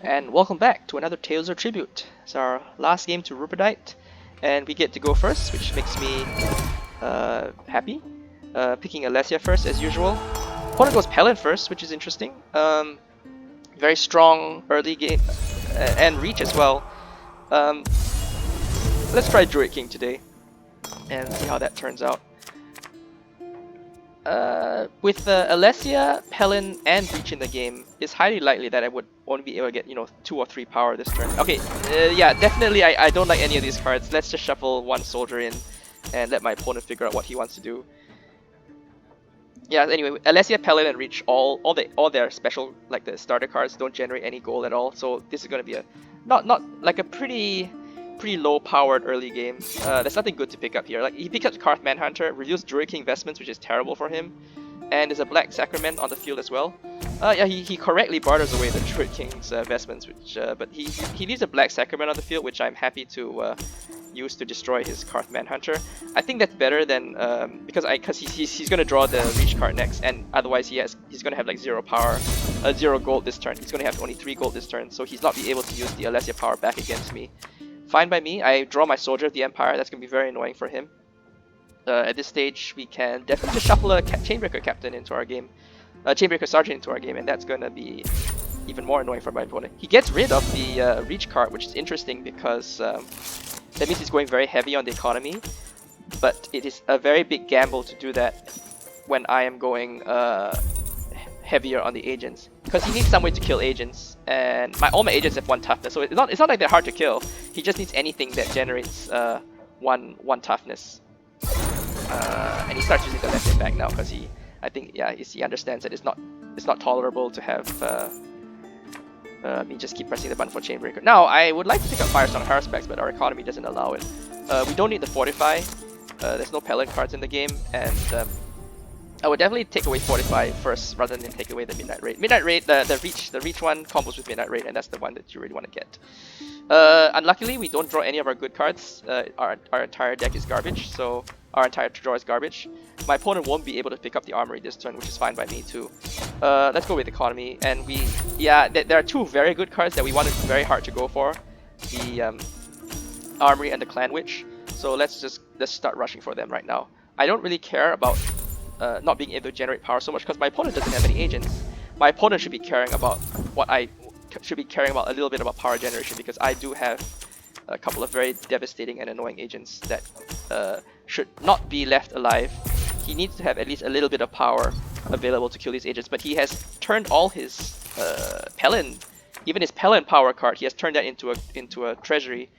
And welcome back to another Tales of Tribute. It's our last game to Ruperdite, and we get to go first, which makes me happy. Picking Alessia first as usual. Opponent goes Pelin first, which is interesting. Very strong early game and reach as well. Let's try Druid King today and see how that turns out. With Alessia, Pelin, and Reach in the game, it's highly likely that I would only be able to get, 2 or 3 power this turn. Okay, yeah, definitely I don't like any of these cards. Let's just shuffle one soldier in and let my opponent figure out what he wants to do. Yeah, anyway, Alessia, Pelin, and Reach, all their special, like the starter cards, don't generate any gold at all. So this is going to be a not like a pretty low powered early game. There's nothing good to pick up here. Like he picked up Karth Manhunter, reduced Druid King Investments, which is terrible for him, and there's a Black Sacrament on the field as well. Yeah, he correctly barters away the Druid King's investments, which but he leaves a Black Sacrament on the field, which I'm happy to use to destroy his Karth Manhunter. I think that's better than because he's gonna draw the Reach card next, and otherwise he's gonna have like 0 power, 0 gold this turn. He's gonna have only 3 gold this turn, so he's not be able to use the Alessia power back against me. Fine by me. I draw my Soldier of the Empire. That's gonna be very annoying for him. At this stage, we can definitely just shuffle a Chainbreaker Captain into our game, Chainbreaker Sergeant into our game, and that's gonna be even more annoying for my opponent. He gets rid of the Reach card, which is interesting because that means he's going very heavy on the economy, but it is a very big gamble to do that when I am going heavier on the agents, because he needs some way to kill agents, and all my agents have 1 toughness, so it's not like they're hard to kill. He just needs anything that generates one toughness, and he starts using the left hand back now because he understands that it's not tolerable to have me just keep pressing the button for Chainbreaker. Now, I would like to pick up Firestone Haruspex, but our economy doesn't allow it. We don't need the Fortify. There's no Pelin cards in the game, and I would definitely take away Fortify first rather than take away the Midnight Raid. Midnight Raid, the Reach one combos with Midnight Raid, and that's the one that you really want to get. Unluckily, we don't draw any of our good cards. Our entire deck is garbage, so our entire draw is garbage. My opponent won't be able to pick up the Armory this turn, which is fine by me too. Let's go with Economy, and there are 2 very good cards that we wanted very hard to go for, the Armory and the Clan Witch. So let's start rushing for them right now. I don't really care about not being able to generate power so much because my opponent doesn't have any agents. My opponent should be caring about a little bit about power generation, because I do have a couple of very devastating and annoying agents that should not be left alive. He needs to have at least a little bit of power available to kill these agents, but he has turned all his Pelin, even his Pelin power card, he has turned that into a treasury,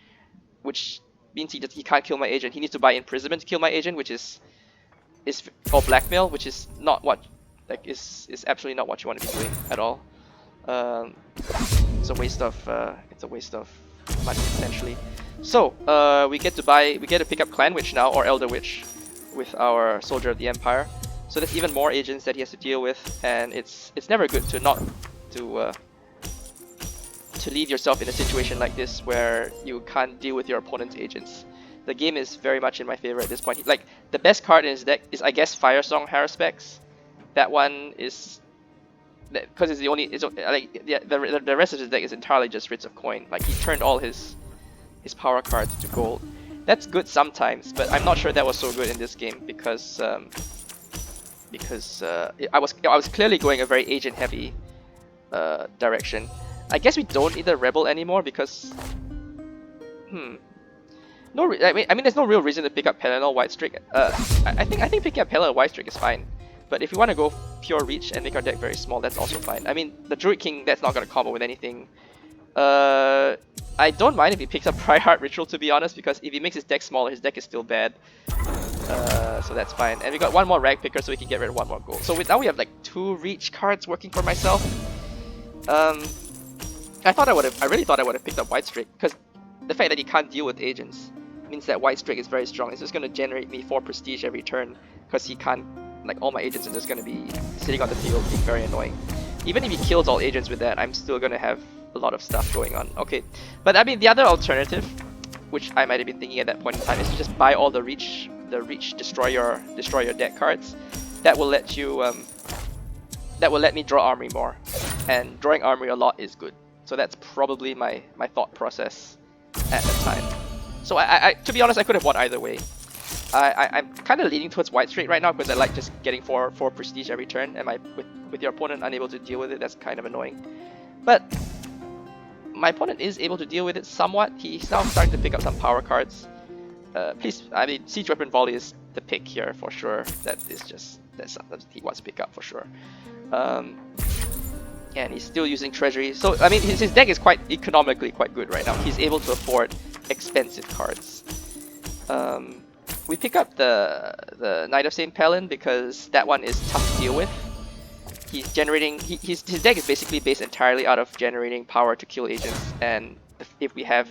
which means he can't kill my agent. He needs to buy imprisonment to kill my agent, which is or blackmail, which is not what is absolutely not what you want to be doing at all. It's a waste of money essentially. So we get to pick up Clan Witch now, or Elder Witch, with our Soldier of the Empire. So there's even more agents that he has to deal with, and it's never good to leave yourself in a situation like this where you can't deal with your opponent's agents. The game is very much in my favor at this point. Like, the best card in his deck is, I guess, Firesong Haruspex. That one is because it's the only. The rest of his deck is entirely just Writs of Coin. Like, he turned all his power cards to gold. That's good sometimes, but I'm not sure that was so good in this game because I was clearly going a very agent heavy direction. I guess we don't need the Rebel anymore because I mean, there's no real reason to pick up Pelin or White Streak. I think picking up Pelin or White Streak is fine. But if you want to go pure Reach and make our deck very small, that's also fine. I mean, the Druid King, that's not going to combo with anything. I don't mind if he picks up Pryheart Ritual, to be honest, because if he makes his deck smaller, his deck is still bad. So that's fine. And we got 1 more Rag Picker, so we can get rid of 1 more gold. So now we have like 2 Reach cards working for myself. I really thought I would have picked up White Streak, because the fact that he can't deal with agents means that White Streak is very strong. It's just going to generate me 4 prestige every turn, because he can't, like, all my agents are just going to be sitting on the field being very annoying. Even if he kills all agents with that, I'm still going to have a lot of stuff going on. Okay, but I mean, the other alternative, which I might have been thinking at that point in time, is to just buy all the Reach destroy your deck cards. That will let me draw Armory more, and drawing Armory a lot is good. So that's probably my thought process at the time. So to be honest, I could have won either way. I'm kind of leaning towards white straight right now because I like just getting four prestige every turn, and with your opponent unable to deal with it, that's kind of annoying. But my opponent is able to deal with it somewhat. He's now starting to pick up some power cards. Please, I mean, Siege Weapon Volley is the pick here for sure. That's something he wants to pick up for sure. And he's still using Treasury. So, I mean, his deck is quite economically quite good right now. He's able to afford expensive cards. We pick up the Knight of St. Pelin because that one is tough to deal with. He's generating, his deck is basically based entirely out of generating power to kill agents, and if we have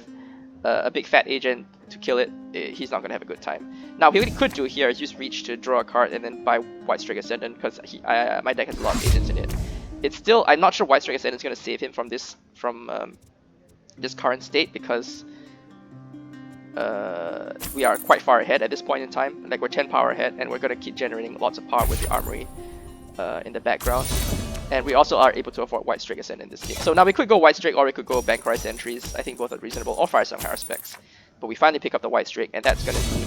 a big fat agent to kill it, he's not going to have a good time. Now, what he could do here is use Reach to draw a card and then buy White Strike Ascendant, because my deck has a lot of agents in it. It's still, I'm not sure White Strike Ascendant is going to save him from this current state, because we are quite far ahead at this point in time. Like, we're 10 power ahead, and we're going to keep generating lots of power with the Armory in the background. And we also are able to afford White Strike Ascendant in this game. So now we could go White Strike, or we could go Bankrai Sentries. I think both are reasonable, or Firesong Haruspex. But we finally pick up the White Strike, and that's going to be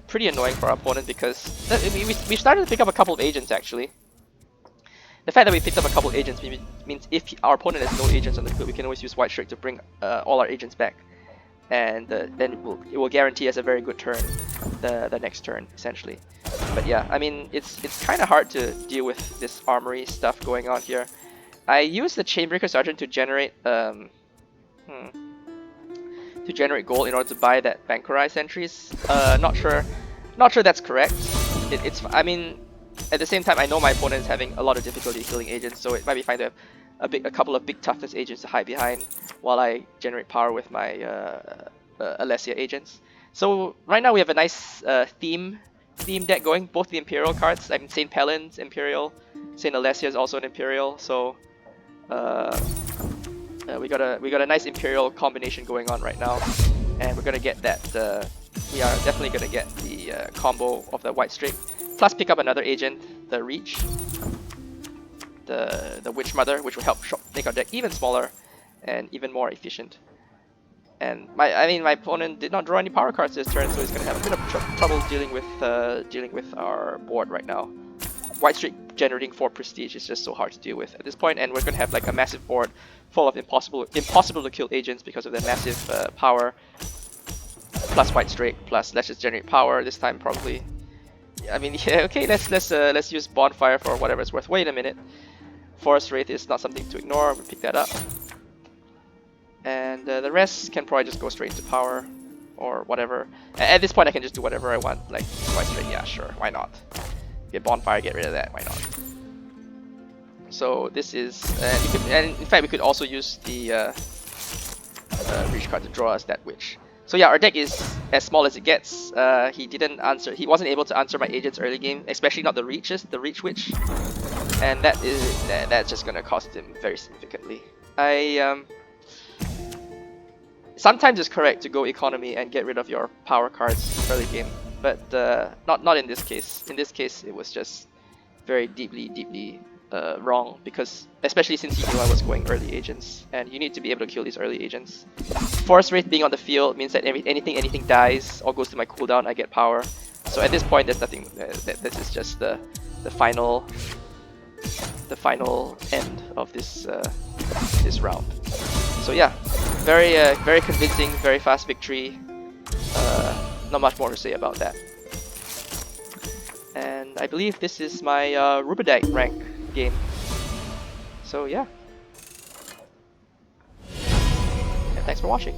pretty annoying for our opponent, because we started to pick up a couple of agents actually. The fact that we picked up a couple of agents means if our opponent has no agents on the field, we can always use White Strike to bring all our agents back. And then it will guarantee us a very good turn the next turn, essentially. But yeah, I mean, it's kind of hard to deal with this armory stuff going on here. I use the Chainbreaker Sergeant to generate gold in order to buy that Bankrai Sentries. Not sure that's correct. I mean, at the same time, I know my opponent is having a lot of difficulty killing agents, so it might be fine to have a couple of big toughness agents to hide behind while I generate power with my Alessia agents. So right now we have a nice theme deck going. Both the Imperial cards, I mean, St. Pelin's Imperial, St. Alessia is also an Imperial, so we got a nice Imperial combination going on right now, and we're gonna get that. We are definitely gonna get the combo of the White Strike, plus pick up another agent, the Reach, the Witch Mother, which will help make our deck even smaller and even more efficient. And my opponent did not draw any power cards this turn, so he's gonna have a bit of trouble dealing with our board right now. White Strike generating 4 prestige is just so hard to deal with at this point, and we're gonna have like a massive board full of impossible to kill agents because of their massive power. Plus White Strike, plus let's just generate power this time probably. I mean, yeah, okay, let's use Bonfire for whatever it's worth. Wait a minute, Forest Wraith is not something to ignore. We pick that up. And the rest can probably just go straight into power or whatever. At this point I can just do whatever I want, like White Strike, yeah sure, why not? Get Bonfire, get rid of that, why not? So this is, and in fact we could also use the Reach card to draw us that Witch. So yeah, our deck is as small as it gets. He wasn't able to answer my agents early game, especially not the Reach Witch. And that's just gonna cost him very significantly. Sometimes it's correct to go economy and get rid of your power cards early game, but not in this case. In this case, it was just very deeply wrong, because especially since he knew I was going early agents, and you need to be able to kill these early agents. Forest Wraith being on the field means that anything dies or goes to my cooldown, I get power. So at this point, there's nothing. This is just the final end of this round. So yeah, very convincing, very fast victory. Not much more to say about that. And I believe this is my Rubedite rank game. So yeah. And thanks for watching.